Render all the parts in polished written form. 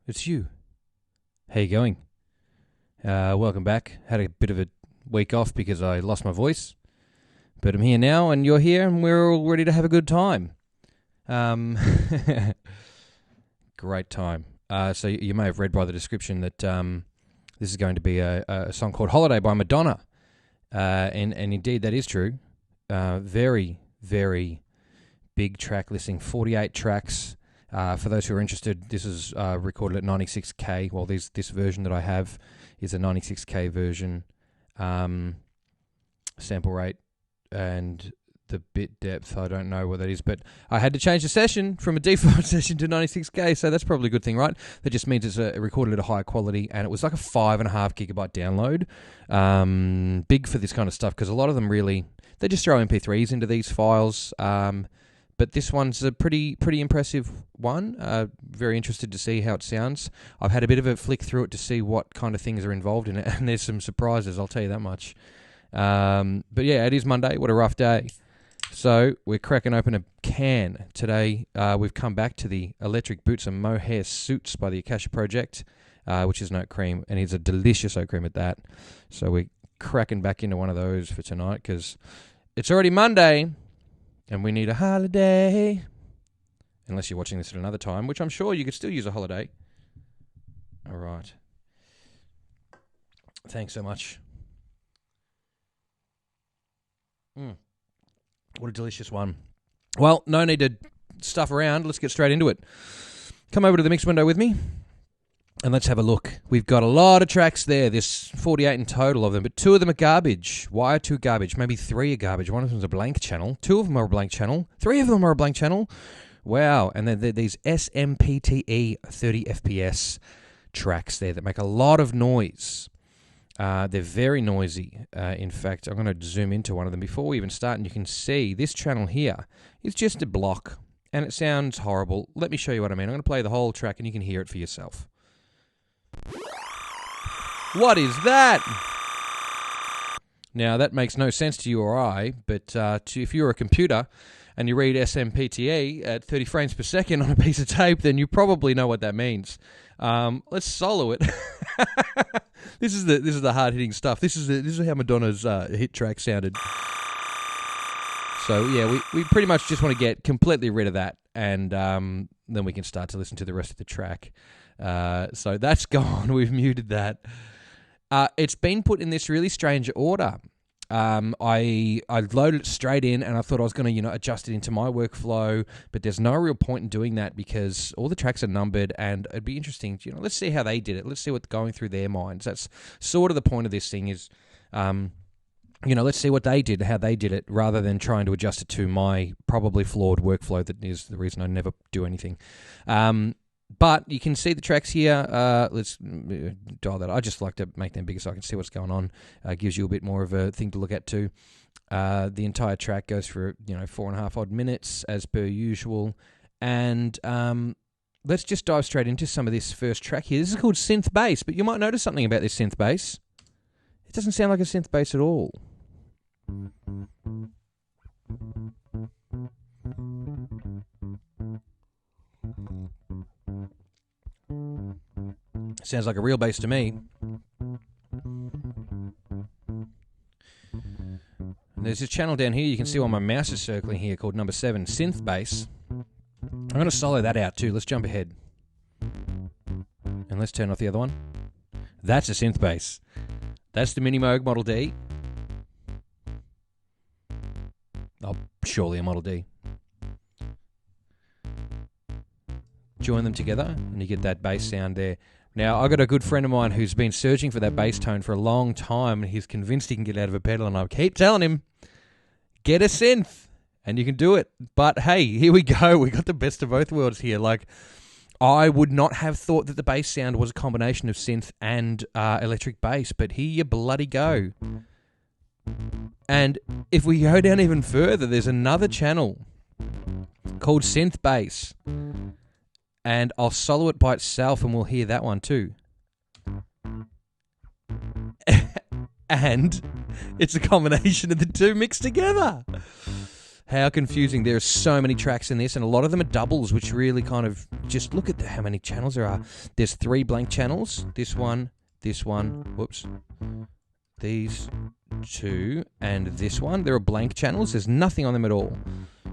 it's you. How you going? Welcome back. Had a bit of a week off because I lost my voice. But I'm here now, and you're here, and we're all ready to have a good time. Great time. So you may have read by the description that this is going to be a song called Holiday by Madonna. And indeed, that is true. Very, very big track listing, 48 tracks. For those who are interested, this is recorded at 96K. Well, this version that I have is a 96K version. Sample rate and the bit depth, I don't know what that is, but I had to change the session from a default session to 96K, so that's probably a good thing, right? That just means it's recorded at a higher quality, and it was like a 5.5 gigabyte download. Big for this kind of stuff, because a lot of them really, they just throw MP3s into these files. But this one's a pretty impressive one. Very interested to see how it sounds. I've had a bit of a flick through it to see what kind of things are involved in it, and there's some surprises, I'll tell you that much. But yeah, it is Monday. What a rough day. So we're cracking open a can. Today we've come back to the Electric Boots and Mohair Suits by the Akasha Project, which is an oat cream, and it's a delicious oat cream at that. So we're cracking back into one of those for tonight, because it's already Monday, and we need a holiday. Unless you're watching this at another time, which I'm sure you could still use a holiday. All right. Thanks so much. What a delicious one. Well, no need to stuff around. Let's get straight into it. Come over to the mix window with me, and let's have a look. We've got a lot of tracks there. There's 48 in total of them, but 2 of them are garbage. Why are 2 garbage? Maybe 3 are garbage. One of them's a blank channel. 2 of them are a blank channel. 3 of them are a blank channel. Wow. And then these SMPTE 30 FPS tracks there that make a lot of noise. They're very noisy. In fact, I'm going to zoom into one of them before we even start, and you can see this channel here is just a block, and it sounds horrible. Let me show you what I mean. I'm going to play the whole track, and you can hear it for yourself. What is that? Now, that makes no sense to you or I, but if you're a computer and you read SMPTE at 30 frames per second on a piece of tape, then you probably know what that means. Let's solo it. This is the hard hitting stuff. This is how Madonna's hit track sounded. So yeah, we pretty much just want to get completely rid of that, and then we can start to listen to the rest of the track. So that's gone. We've muted that. It's been put in this really strange order. I loaded it straight in, and I thought I was going to adjust it into my workflow, but there's no real point in doing that because all the tracks are numbered, and it'd be interesting. Let's see how they did it. Let's see what's going through their minds. That's sort of the point of this thing is, let's see what they did, how they did it, rather than trying to adjust it to my probably flawed workflow. That is the reason I never do anything. But you can see the tracks here. Let's dial that. I just like to make them bigger so I can see what's going on. Gives you a bit more of a thing to look at too. The entire track goes for 4.5 odd minutes as per usual. And let's just dive straight into some of this first track here. This is called Synth Bass, but you might notice something about this synth bass. It doesn't sound like a synth bass at all. Sounds like a real bass to me. And there's this channel down here you can see while my mouse is circling here called number 7, Synth Bass. I'm going to solo that out too. Let's jump ahead. And let's turn off the other one. That's a synth bass. That's the Minogue Model D. Oh, surely a Model D. Join them together and you get that bass sound there. Now, I got a good friend of mine who's been searching for that bass tone for a long time, and he's convinced he can get out of a pedal, and I keep telling him, get a synth, and you can do it. But hey, here we go. We got the best of both worlds here. Like, I would not have thought that the bass sound was a combination of synth and electric bass, but here you bloody go. And if we go down even further, there's another channel called Synth Bass. And I'll solo it by itself, and we'll hear that one too. And it's a combination of the two mixed together. How confusing. There are so many tracks in this, and a lot of them are doubles, which really kind of... Just look at how many channels there are. There's 3 blank channels. This one, whoops. These 2, and this one. There are blank channels. There's nothing on them at all.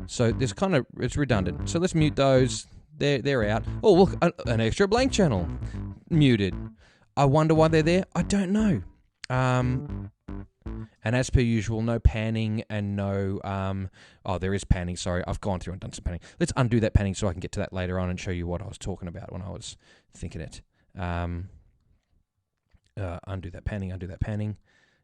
So there's kind of... It's redundant. So let's mute those. They're out. Oh, look, an extra blank channel. Muted. I wonder why they're there. I don't know. And as per usual, no panning and no... oh, there is panning. Sorry, I've gone through and done some panning. Let's undo that panning so I can get to that later on and show you what I was talking about when I was thinking it. Undo that panning.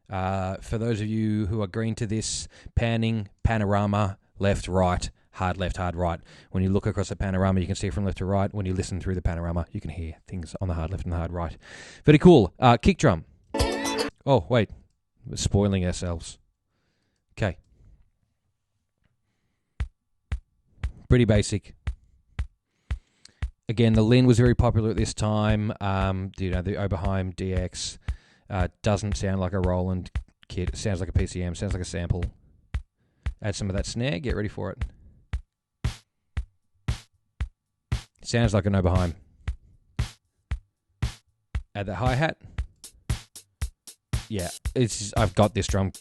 For those of you who are green to this, panning, panorama, left, right, hard left, hard right. When you look across the panorama, you can see from left to right. When you listen through the panorama, you can hear things on the hard left and the hard right. Very cool. Kick drum. Oh, wait. We're spoiling ourselves. Okay. Pretty basic. Again, the Lin was very popular at this time. The Oberheim DX doesn't sound like a Roland kit. It sounds like a PCM. Sounds like a sample. Add some of that snare. Get ready for it. Sounds like an Oberheim. Add that hi-hat. Yeah, I've got this drum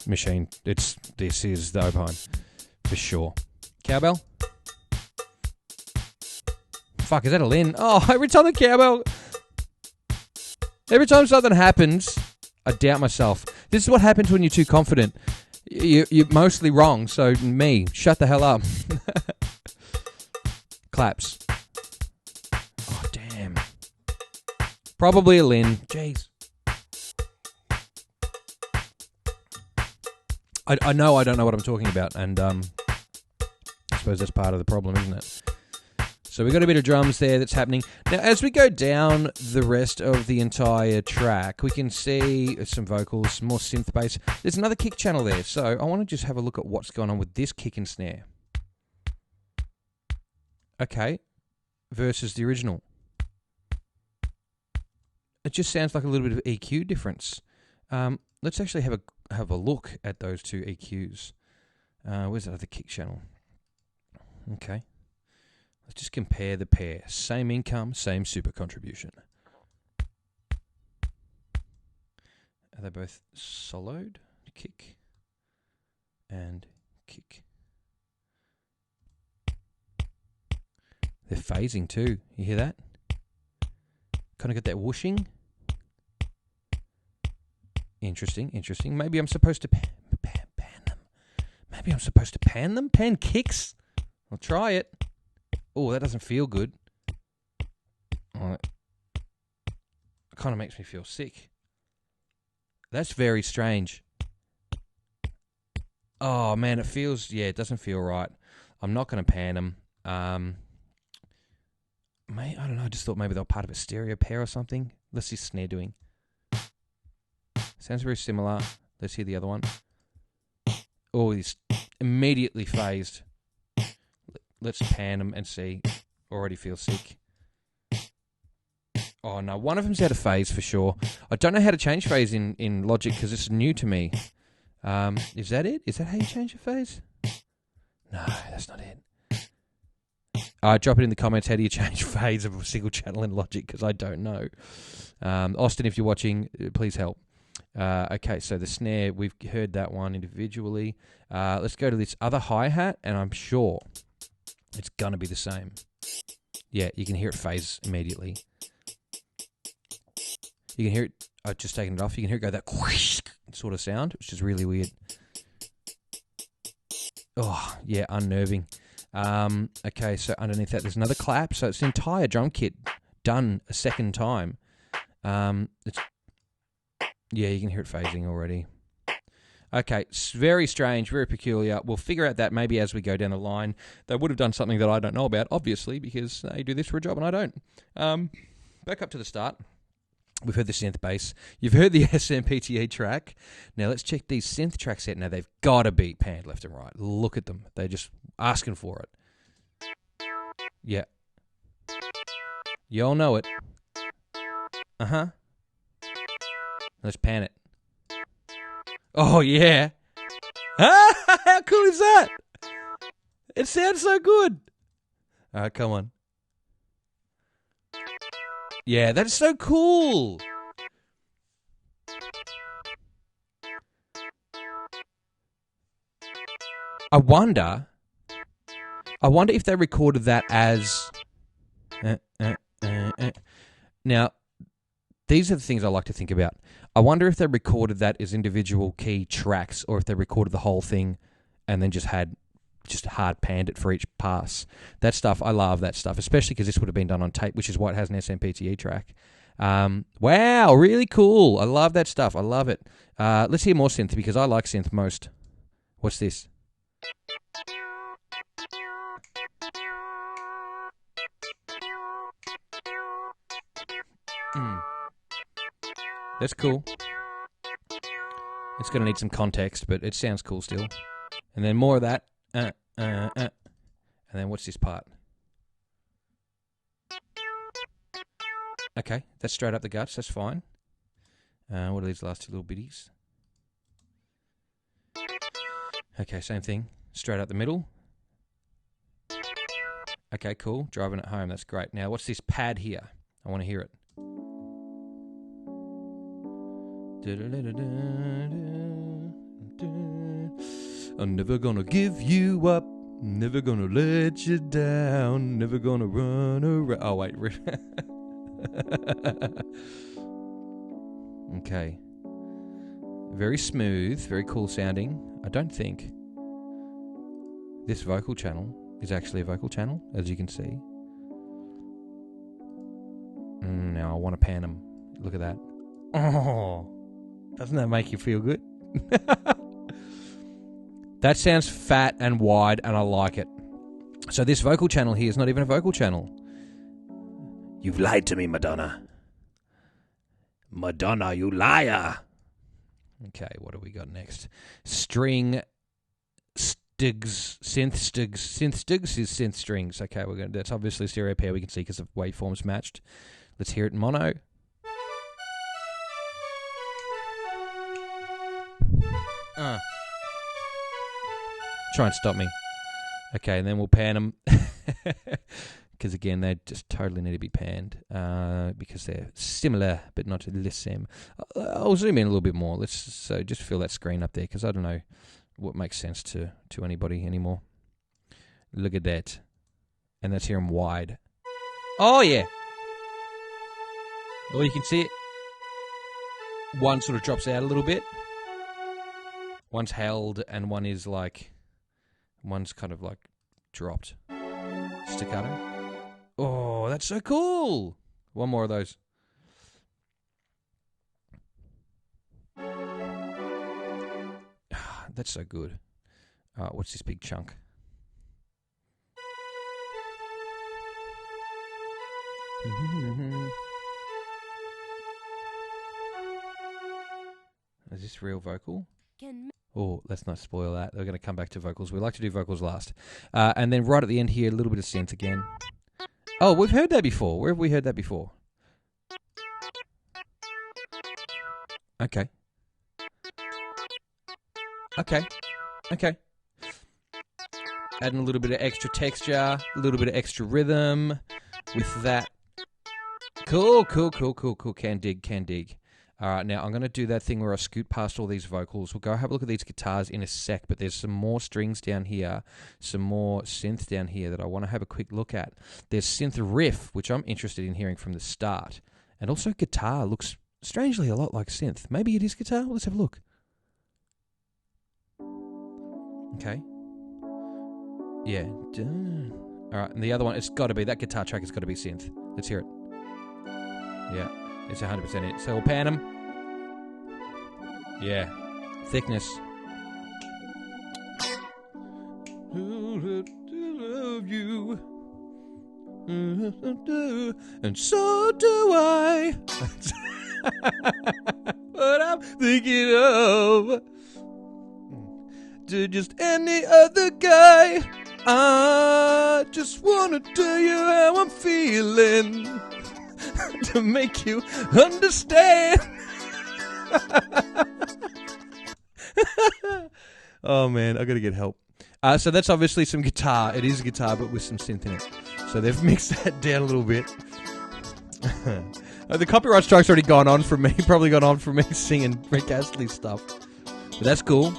machine. This is the Oberheim for sure. Cowbell. Fuck, is that a Lin? Oh, every time something happens, I doubt myself. This is what happens when you're too confident. You're mostly wrong. So me, shut the hell up. Claps. Oh damn. Probably a Lin. Jeez. I know I don't know what I'm talking about, and I suppose that's part of the problem, isn't it? So we've got a bit of drums there that's happening. Now, as we go down the rest of the entire track, we can see some vocals, more synth bass. There's another kick channel there, so I want to just have a look at what's going on with this kick and snare. Okay, versus the original. It just sounds like a little bit of EQ difference. Let's actually have a look at those 2 EQs. Where's that other kick channel? Okay. Let's just compare the pair. Same income, same super contribution. Are they both soloed? Kick and kick. They're phasing too. You hear that? Kind of got that whooshing. Interesting. Maybe I'm supposed to pan them. Maybe I'm supposed to pan them? Pan kicks? I'll try it. Oh, that doesn't feel good. Oh, it kind of makes me feel sick. That's very strange. Oh, man, it doesn't feel right. I'm not going to pan them. I don't know, I just thought maybe they were part of a stereo pair or something. Let's see snare doing. Sounds very similar. Let's hear the other one. Oh, he's immediately phased. Let's pan them and see. Already feel sick. Oh, no. One of them's out of phase for sure. I don't know how to change phase in Logic because it's new to me. Is that it? Is that how you change a phase? No, that's not it. Drop it in the comments. How do you change phase of a single channel in Logic? Because I don't know. Austin, if you're watching, please help. Okay, so the snare, we've heard that one individually. Let's go to this other hi-hat, and I'm sure it's going to be the same. Yeah, you can hear it phase immediately. You can hear it, I've just taken it off, you can hear it go that whoosh sort of sound, which is really weird. Oh, yeah, unnerving. Okay, so underneath that there's another clap, so it's the entire drum kit done a second time. Yeah, you can hear it phasing already. Okay, it's very strange, very peculiar. We'll figure out that maybe as we go down the line. They would have done something that I don't know about, obviously, because they do this for a job and I don't. Back up to the start. We've heard the synth bass. You've heard the SMPTE track. Now let's check these synth tracks out. Now they've got to be panned left and right. Look at them. They're just asking for it. Yeah. You all know it. Uh-huh. Let's pan it. Oh, yeah. How cool is that? It sounds so good. All right, come on. Yeah, that's so cool. I wonder if they recorded that as... Now, these are the things I like to think about. I wonder if they recorded that as individual key tracks, or if they recorded the whole thing and then just hard panned it for each pass. That stuff, I love that stuff, especially because this would have been done on tape, which is why it has an SMPTE track. Wow, really cool. I love that stuff. I love it. Let's hear more synth, because I like synth most. What's this? That's cool. It's going to need some context, but it sounds cool still. And then more of that. And then what's this part? Okay, that's straight up the guts. That's fine. What are these last two little bitties? Okay, same thing. Straight up the middle. Okay, cool. Driving it home. That's great. Now, what's this pad here? I want to hear it. I'm never gonna give you up. Never gonna let you down. Never gonna run around. Oh, wait. Okay. Very smooth. Very cool sounding. I don't think this vocal channel is actually a vocal channel, as you can see. Now I want to pan them. Look at that. Oh, doesn't that make you feel good? That sounds fat and wide, and I like it. So this vocal channel here is not even a vocal channel. You've lied to me, Madonna. Madonna, you liar. Okay, what do we got next? String Stigs, Synth Stigs. Synth Stigs is Synth Strings. Okay, that's obviously a stereo pair we can see because the waveforms matched. Let's hear it in mono. Try and stop me. Okay, and then we'll pan them. Because again, they just totally need to be panned. Because they're similar, but not the same. I'll zoom in a little bit more. So just fill that screen up there, because I don't know what makes sense to anybody anymore. Look at that. And let's hear them wide. Oh, yeah. Oh, you can see it. One sort of drops out a little bit. One's held, and one is like... One's kind of like dropped. Staccato. Oh, that's so cool. One more of those. That's so good. What's this big chunk? Is this real vocal? Oh, let's not spoil that. They're going to come back to vocals. We like to do vocals last. And then right at the end here, a little bit of synth again. Oh, we've heard that before. Where have we heard that before? Okay. Okay. Okay. Adding a little bit of extra texture, a little bit of extra rhythm with that. Cool, cool, cool, cool, cool. Can dig, can dig. All right, now I'm going to do that thing where I scoot past all these vocals. We'll go have a look at these guitars in a sec, but there's some more strings down here, some more synth down here that I want to have a quick look at. There's synth riff, which I'm interested in hearing from the start. And also guitar looks strangely a lot like synth. Maybe it is guitar? Well, let's have a look. Okay. Yeah. All right, and the other one, it's got to be, that guitar track has got to be synth. Let's hear it. Yeah. It's 100% it. So we'll pan them. Yeah. Thickness. Love you. And so do I. What I'm thinking of. To just any other guy. I just want to tell you how I'm feeling. To make you understand. Oh man, I gotta get help. So that's obviously some guitar. It is guitar, but with some synth in it. So they've mixed that down a little bit. The copyright strike's already gone on from me. Probably gone on from me singing Rick Astley stuff. But that's cool.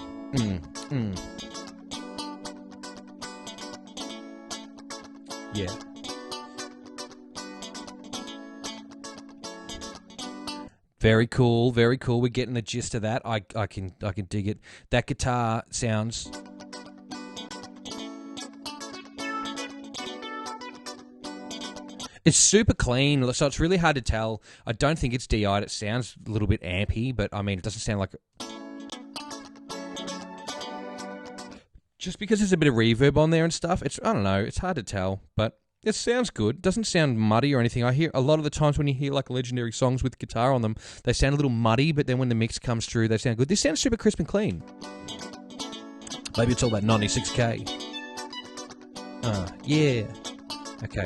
Yeah. Very cool, very cool. We're getting the gist of that. I can dig it. That guitar sounds... It's super clean, so it's really hard to tell. I don't think it's DI'd. It sounds a little bit ampy, but I mean, it doesn't sound like... Just because there's a bit of reverb on there and stuff, I don't know, it's hard to tell, but it sounds good. It doesn't sound muddy or anything. I hear a lot of the times when you hear like legendary songs with guitar on them, they sound a little muddy, but then when the mix comes through, they sound good. This sounds super crisp and clean. Maybe it's all that 96K. Yeah. Okay.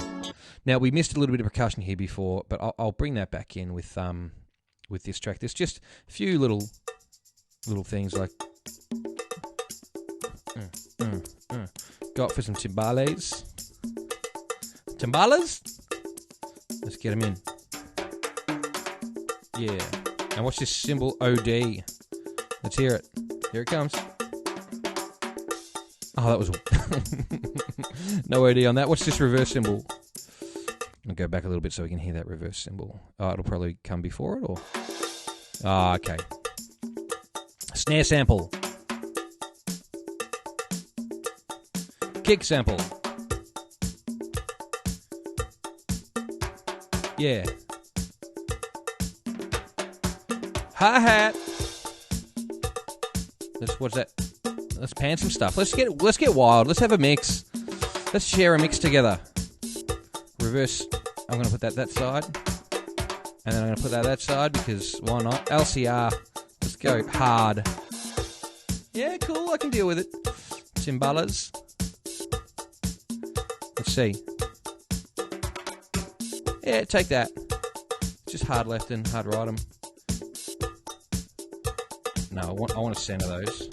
Now, we missed a little bit of percussion here before, but I'll bring that back in with this track. There's just a few little things like... Got for some timbales. Timbales? Let's get them in. Yeah. And watch this cymbal OD. Let's hear it. Here it comes. Oh, that was... no OD on that. Watch this reverse cymbal. I'll go back a little bit so we can hear that reverse cymbal. Oh, it'll probably come before it, or... Ah, okay. Snare sample. Kick sample. Yeah. Hi-hat. What's that? Let's pan some stuff. Let's get wild. Let's have a mix. Let's share a mix together. Reverse. I'm going to put that side. And then I'm going to put that side because why not? LCR. Let's go hard. Yeah, cool. I can deal with it. Timbalas. Let's see. Yeah, take that. Just hard left and hard right them. No, I want to center those.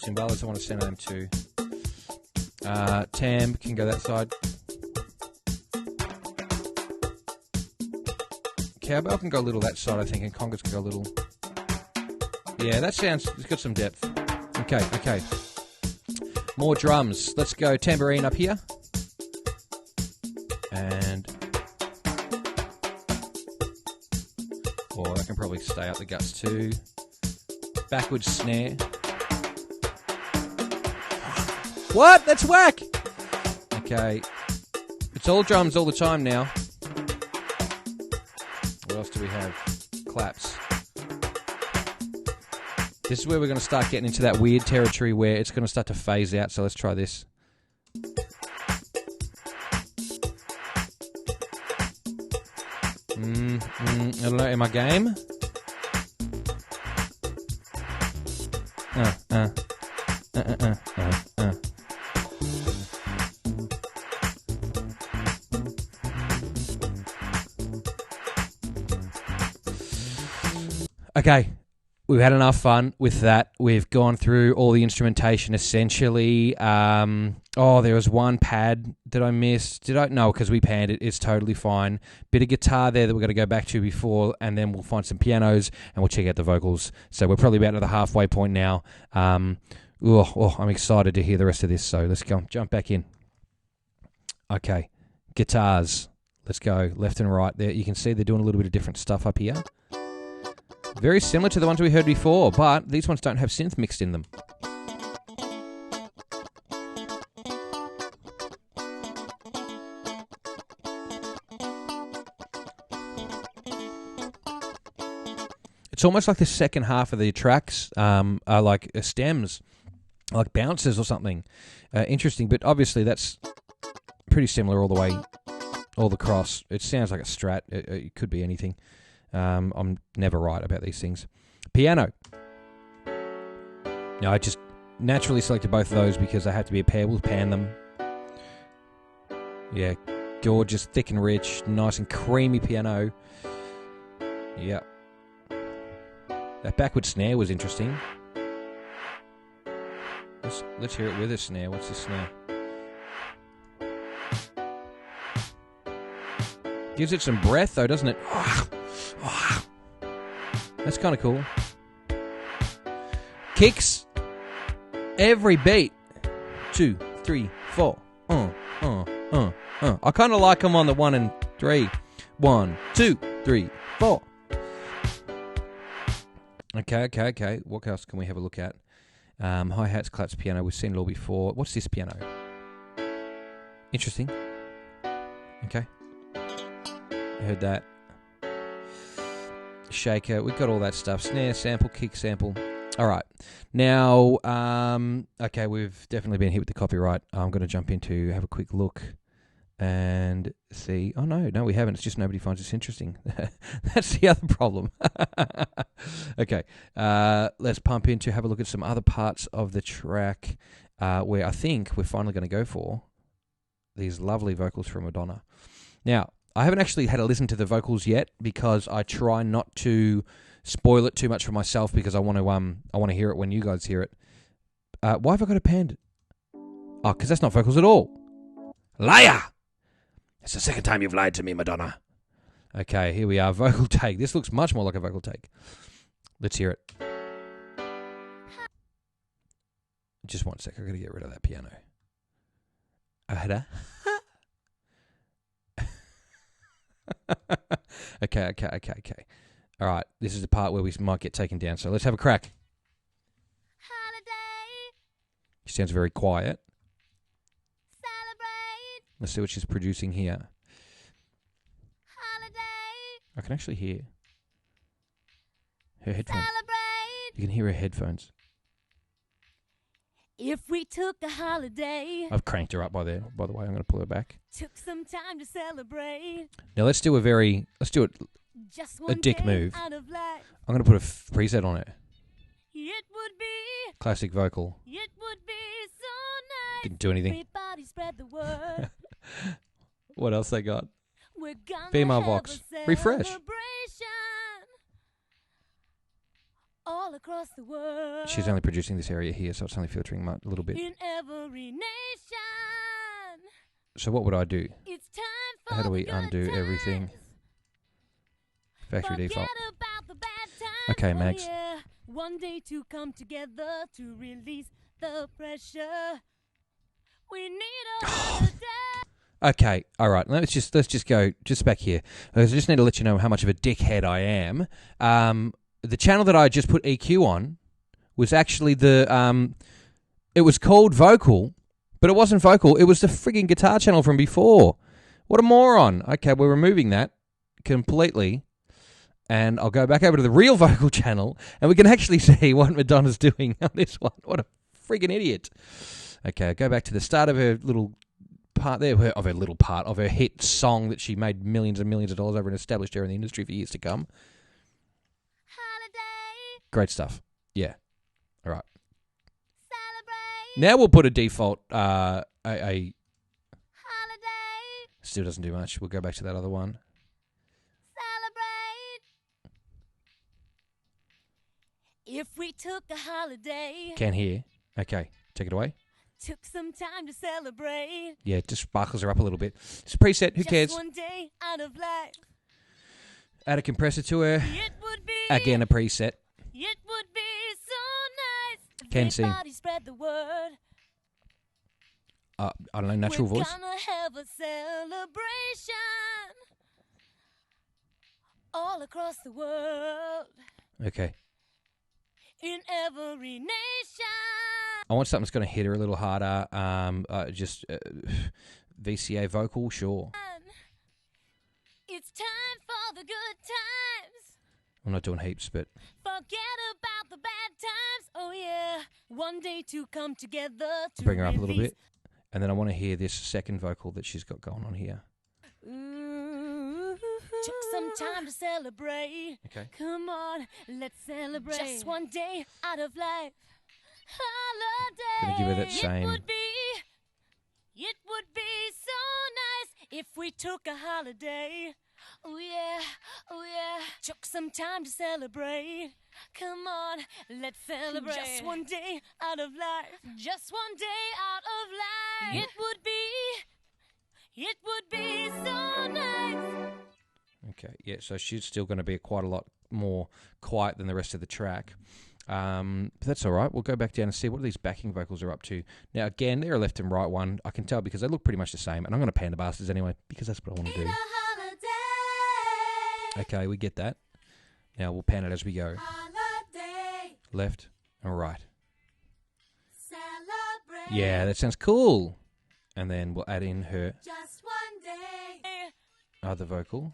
Timbalas, I want to center them too. Tam can go that side. Cowbell can go a little that side, I think, and congas can go a little. Yeah, that sounds... It's got some depth. Okay. More drums. Let's go tambourine up here. And... I can probably stay up the guts too. Backwards snare. What? That's whack! Okay. It's all drums all the time now. What else do we have? Claps. This is where we're going to start getting into that weird territory where it's going to start to phase out, so let's try this. I don't know, am I game? Okay, we've had enough fun with that. We've gone through all the instrumentation essentially. There was one pad that I missed. Did I? No, because we panned it. It's totally fine. Bit of guitar there that we're going to go back to before, and then we'll find some pianos and we'll check out the vocals. So we're probably about at the halfway point now. I'm excited to hear the rest of this. So let's go jump back in. Okay, guitars. Let's go left and right there. You can see they're doing a little bit of different stuff up here. Very similar to the ones we heard before, but these ones don't have synth mixed in them. It's almost like the second half of the tracks are like stems, like bounces or something. Interesting, but obviously that's pretty similar all the way, all across. It sounds like a strat. It could be anything. I'm never right about these things. Piano. No, I just naturally selected both of those because they have to be a pair. We'll pan them. Yeah, gorgeous, thick and rich, nice and creamy piano. Yep. That backward snare was interesting. Let's hear it with a snare. What's the snare? Gives it some breath, though, doesn't it? That's kind of cool. Kicks every beat. 2, 3, 4. I kind of like them on the 1 and 3. 1, 2, 3, 4. Okay. What else can we have a look at? Hi-hats, claps, piano. We've seen it all before. What's this piano? Interesting. Okay. I heard that. Shaker. We've got all that stuff. Snare, sample, kick, sample. All right. Now, okay, we've definitely been hit with the copyright. I'm going to jump into, have a quick look and see. Oh, no, we haven't. It's just nobody finds this interesting. That's the other problem. Okay. Let's pump into, have a look at some other parts of the track where I think we're finally going to go for these lovely vocals from Madonna. Now, I haven't actually had a listen to the vocals yet because I try not to spoil it too much for myself because I want to hear it when you guys hear it. Why have I got a panned? Oh, because that's not vocals at all. Liar! It's the second time you've lied to me, Madonna. Okay, here we are. Vocal take. This looks much more like a vocal take. Let's hear it. Just 1 sec. I've got to get rid of that piano. Okay. All right, this is the part where we might get taken down, so let's have a crack. Holiday. She sounds very quiet. Celebrate. Let's see what she's producing here. Holiday. I can actually hear her headphones. Celebrate. You can hear her headphones. If we took a holiday. I've cranked her up by the way. I'm going to pull her back. Took some time to celebrate. Now let's do a dick move. I'm going to put a preset on it. It would be classic vocal. It would be so nice. Didn't do anything. Everybody spread the word. What else they got? We're gonna Female have Vox. A Refresh. All across the world. She's only producing this area here, so it's only filtering a little bit. In every nation. So what would I do? It's time for how do we the undo good everything? times. Factory Forget default. About the bad times. Okay, Max. Oh, yeah. One day to come together to release the pressure. We need a holiday. Okay, all right. Let's just go just back here. I just need to let you know how much of a dickhead I am. The channel that I just put EQ on was actually it was called Vocal, but it wasn't Vocal. It was the frigging guitar channel from before. What a moron. Okay, we're removing that completely. And I'll go back over to the real Vocal channel, and we can actually see what Madonna's doing on this one. What a friggin' idiot. Okay, I'll go back to the start of her little part there, of her hit song that she made millions and millions of dollars over and established her in the industry for years to come. Holiday. Great stuff. Yeah. All right. Celebrate. Now we'll put a default, Holiday. Still doesn't do much. We'll go back to that other one. If we took a holiday. Can't hear. Okay, take it away. Took some time to celebrate. Yeah, it just sparkles her up a little bit. It's a preset. Who cares? Just one day out of life. Add a compressor to her. It would be. Again, a preset. It would be so nice. Can sing. Everybody spread the word. I don't know, natural voice. We're gonna have a celebration all across the world. Okay. In every nation. I want something that's going to hit her a little harder. VCA vocal, sure. It's time for the good times. I'm not doing heaps, but... Forget about the bad times. Oh, yeah. One day to come together. To bring her up a little bit. And then I want to hear this second vocal that she's got going on here. Took some time to celebrate. Okay. Come on, let's celebrate. Just one day out of life. Holiday. Gonna give her that same. It would be so nice if we took a holiday. Oh yeah, oh yeah. Took some time to celebrate. Come on, let's celebrate. Just one day out of life. Just one day out of life. It would be so nice. Okay, yeah, so she's still going to be quite a lot more quiet than the rest of the track. But that's all right. We'll go back down and see what these backing vocals are up to. Now, again, they're a left and right one. I can tell because they look pretty much the same. And I'm going to pan the bastards anyway because that's what I want to do. Okay, we get that. Now we'll pan it as we go. Holiday. Left and right. Celebrate. Yeah, that sounds cool. And then we'll add in her just one day other vocal.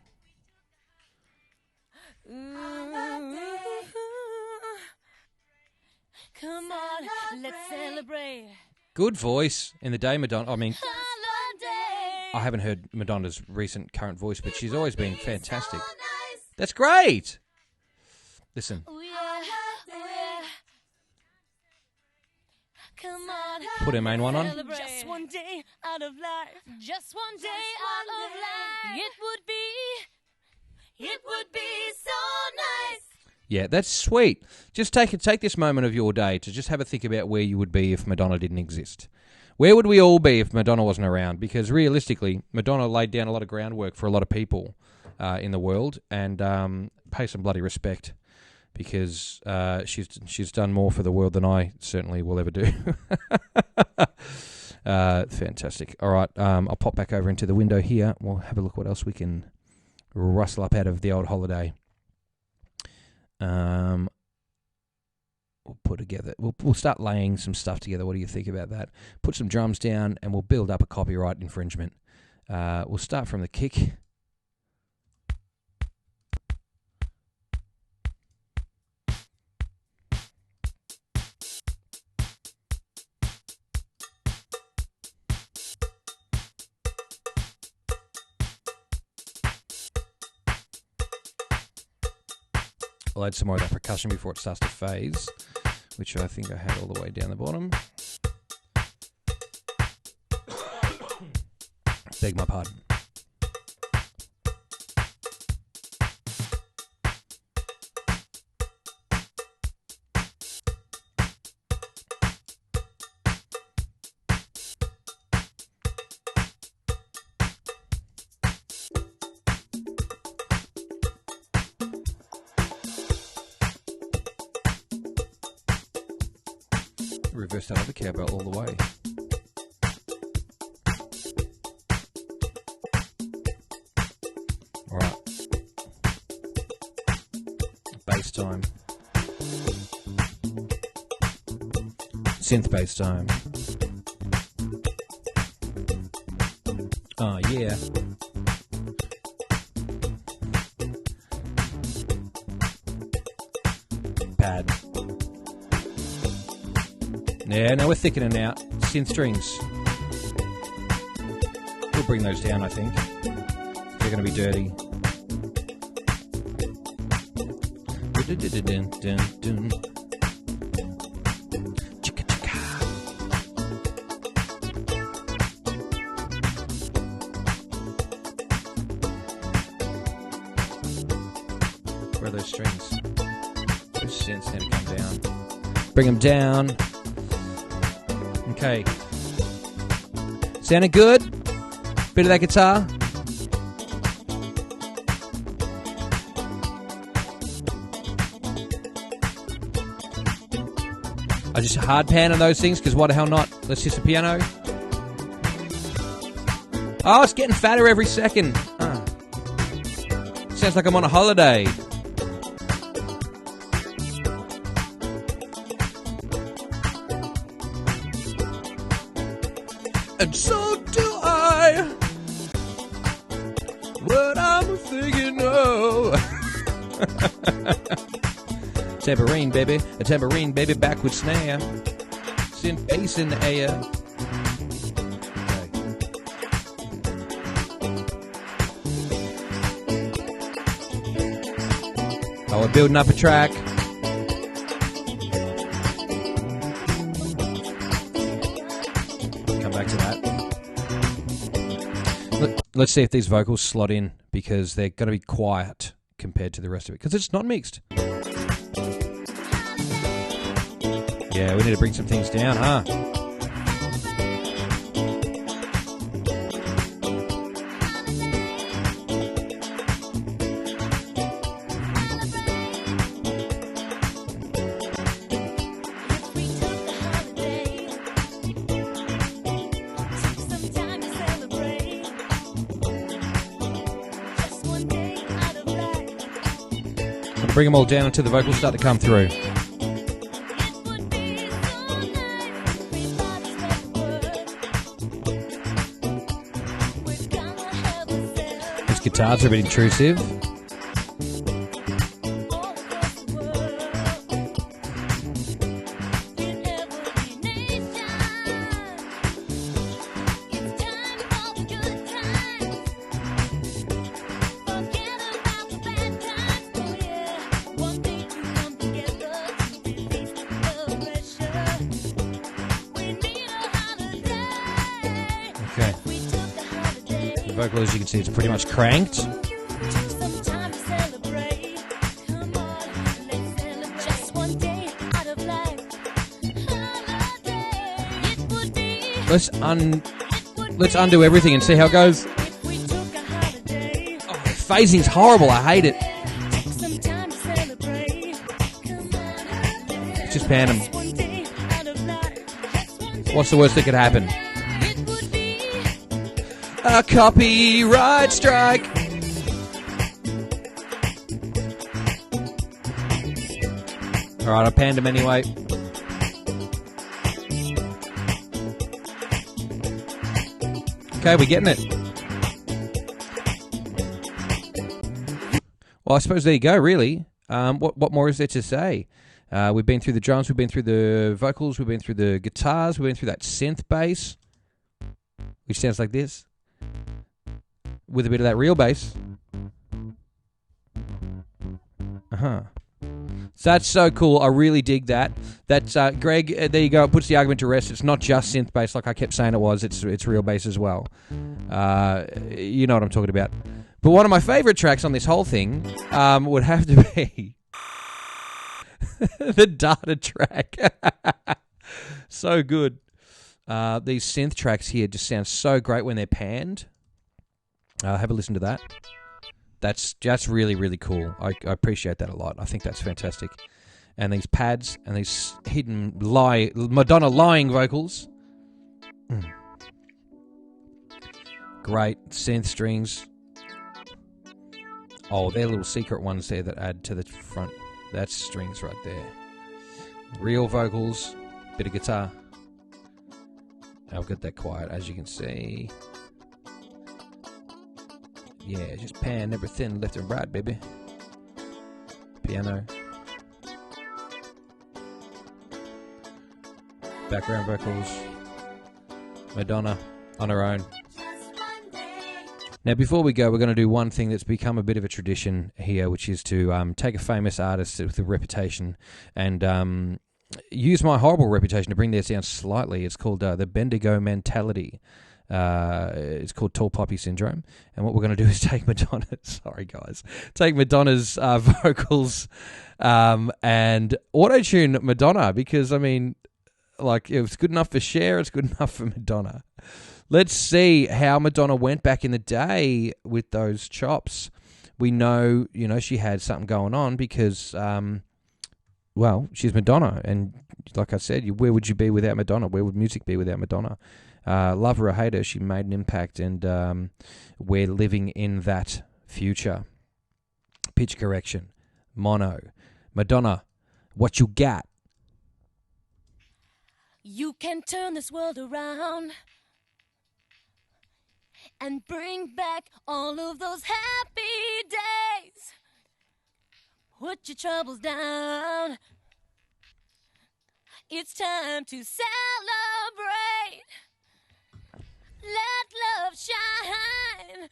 Come on, let's celebrate. Good voice in the day, Madonna. I mean, Holiday. I haven't heard Madonna's recent current voice, but she's always been fantastic. That's great. Listen. Oh yeah, oh yeah. Come on. Put her main one on. Just one day out of life. Just one day out of life. It would be so nice. Yeah, that's sweet. Just take this moment of your day to just have a think about where you would be if Madonna didn't exist. Where would we all be if Madonna wasn't around? Because realistically, Madonna laid down a lot of groundwork for a lot of people in the world, and pay some bloody respect because she's done more for the world than I certainly will ever do. Fantastic. All right, I'll pop back over into the window here. We'll have a look what else we can rustle up out of the old holiday. We'll put together. We'll start laying some stuff together. What do you think about that? Put some drums down, and we'll build up a copyright infringement. We'll start from the kick. I'll add some more of that percussion before it starts to phase, which I think I had all the way down the bottom. Beg my pardon. Reverse that other cowbell all the way. All right. Bass time. Synth bass time. Oh, yeah. Pad. Yeah, no, we're thickening out. Synth strings. We'll bring those down, I think. They're going to be dirty. Where are those strings? Those synths need to come down. Bring them down. Okay. Sounding good? Bit of that guitar. I just hard pan on those things because why the hell not? Let's hear some piano. Oh, it's getting fatter every second. Sounds like I'm on a holiday. And so do I. What I'm thinking of. Tambourine, baby. A tambourine, baby, backward snare. Synth bass in the air. Okay. Oh, we're building up a track. Let's see if these vocals slot in because they're going to be quiet compared to the rest of it because it's not mixed. Yeah, we need to bring some things down, huh? Bring them all down until the vocals start to come through. These guitars are a bit intrusive. Vocal, as you can see, it's pretty much cranked. Let's undo everything and see how it goes. Oh, the phasing's horrible. I hate it. Let's just pan them. What's the worst that could happen? A copyright strike. Alright, I panned him anyway. Okay, we're getting it. Well, I suppose there you go, really. What more is there to say? We've been through the drums, we've been through the vocals, we've been through the guitars, we've been through that synth bass, which sounds like this, with a bit of that real bass. So that's so cool. I really dig that. That's Greg. There you go. It puts the argument to rest. It's not just synth bass, like I kept saying it was. It's real bass as well. You know what I'm talking about. But one of my favorite tracks on this whole thing would have to be the data track. So good. These synth tracks here just sound so great when they're panned. Have a listen to that. That's really, really cool. I appreciate that a lot. I think that's fantastic. And these pads and these hidden Madonna lying vocals. Great. Synth strings. Oh, they're little secret ones there that add to the front. That's strings right there. Real vocals. Bit of guitar. I'll get that quiet, as you can see. Yeah, just pan everything left and right, baby. Piano. Background vocals. Madonna on her own. Now, before we go, we're going to do one thing that's become a bit of a tradition here, which is to take a famous artist with a reputation and use my horrible reputation to bring theirs down slightly. It's called the Bendigo mentality. It's called Tall Poppy Syndrome. And what we're going to do is take Madonna's vocals and auto-tune Madonna, because, I mean, like, it was good enough for Cher, it's good enough for Madonna. Let's see how Madonna went back in the day with those chops. We know, she had something going on because, well, she's Madonna. And like I said, where would you be without Madonna? Where would music be without Madonna? Love her or hate her, she made an impact, and we're living in that future. Pitch correction. Mono. Madonna, what you got? You can turn this world around and bring back all of those happy days. Put your troubles down. It's time to celebrate. Let love shine,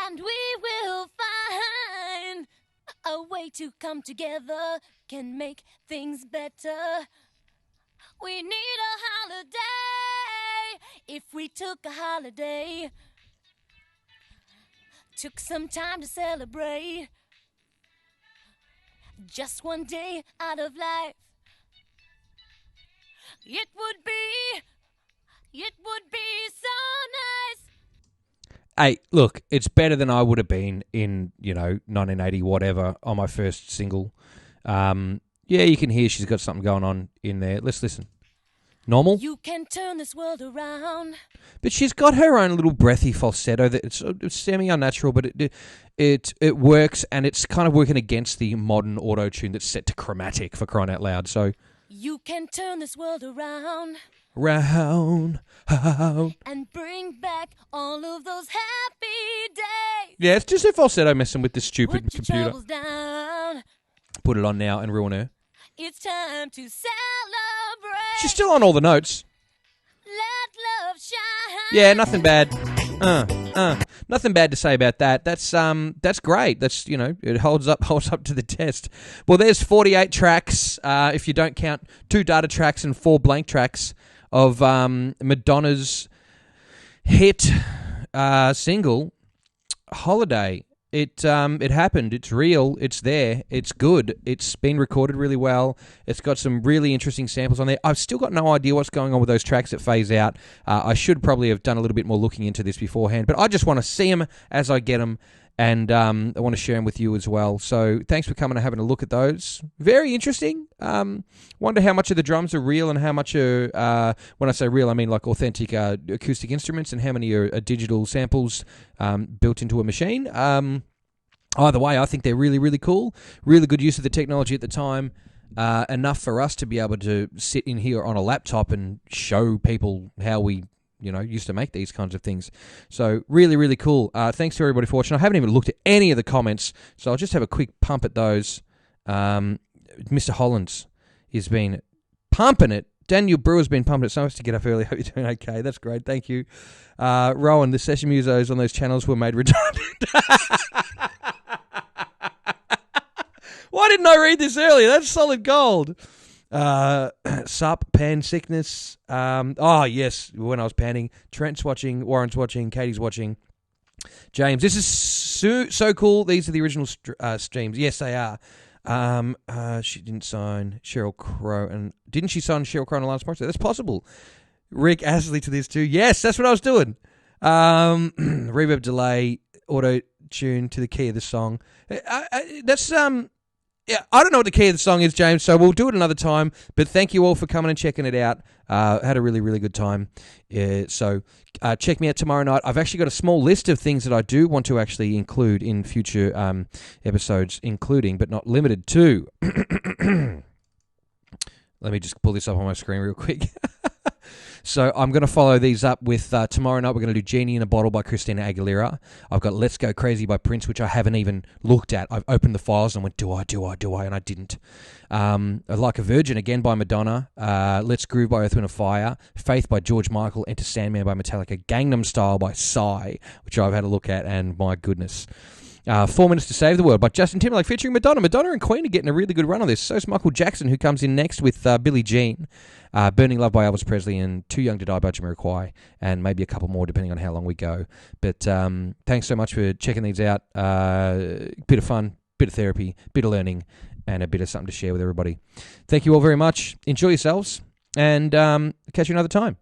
and we will find a way to come together, can make things better. We need a holiday. If we took a holiday, Took some time to celebrate. Just one day out of life. It would be so nice. Hey, look, it's better than I would have been in, 1980, whatever, on my first single. Yeah, you can hear she's got something going on in there. Let's listen. Normal? You can turn this world around. But she's got her own little breathy falsetto that it's semi-unnatural, but it works, and it's kind of working against the modern auto-tune that's set to chromatic, for crying out loud. So you can turn this world around. Round. And bring back all of those happy days. Yeah, it's just her falsetto messing with this stupid Put your computer. troubles down. Put it on now and ruin her. It's time to celebrate. She's still on all the notes. Let love shine. Yeah, nothing bad. Nothing bad to say about that. That's great. That's, it holds up to the test. Well, there's 48 tracks, if you don't count 2 data tracks and 4 blank tracks of Madonna's hit single Holiday. It happened. It's real. It's there. It's good. It's been recorded really well. It's got some really interesting samples on there. I've still got no idea what's going on with those tracks that phase out. I should probably have done a little bit more looking into this beforehand, but I just want to see them as I get them, and I want to share them with you as well. So thanks for coming and having a look at those. Very interesting. Wonder how much of the drums are real and how much are, when I say real, I mean like authentic acoustic instruments, and how many are digital samples built into a machine. Either way, I think they're really, really cool. Really good use of the technology at the time. Enough for us to be able to sit in here on a laptop and show people how we used to make these kinds of things. So really, really cool. Thanks to everybody for watching. I haven't even looked at any of the comments, so I'll just have a quick pump at those. Mr. Hollands has been pumping it. Daniel Brewer's been pumping it. So nice to get up early. Hope you're doing okay. That's great. Thank you. Rowan, the session musos on those channels were made redundant. Why didn't I read this earlier? That's solid gold. Sup, pan sickness. Yes, when I was panning. Trent's watching, Warren's watching, Katie's watching. James, this is so cool. These are the original streams. Yes, they are. She didn't sign Sheryl Crow, and didn't she sign Sheryl Crow on the last project? That's possible. Rick Astley to this too. Yes, that's what I was doing. Reverb delay, auto tune to the key of the song. Yeah, I don't know what the key of the song is, James, so we'll do it another time. But thank you all for coming and checking it out. Had a really, really good time. So check me out tomorrow night. I've actually got a small list of things that I do want to actually include in future episodes, including but not limited to... Let me just pull this up on my screen real quick. So I'm going to follow these up with tomorrow night. We're going to do Genie in a Bottle by Christina Aguilera. I've got Let's Go Crazy by Prince, which I haven't even looked at. I've opened the files and went, do I? And I didn't. Like a Virgin again by Madonna. Let's Groove by Earth, Wind & Fire. Faith by George Michael. Enter Sandman by Metallica. Gangnam Style by Psy, which I've had a look at, and my goodness. 4 Minutes to Save the World by Justin Timberlake featuring Madonna. Madonna and Queen are getting a really good run on this. So is Michael Jackson, who comes in next with Billie Jean. Burning Love by Elvis Presley, and Too Young to Die by Jamiroquai, and maybe a couple more depending on how long we go. But thanks so much for checking these out. Bit of fun, bit of therapy, bit of learning, and a bit of something to share with everybody. Thank you all very much. Enjoy yourselves, and catch you another time.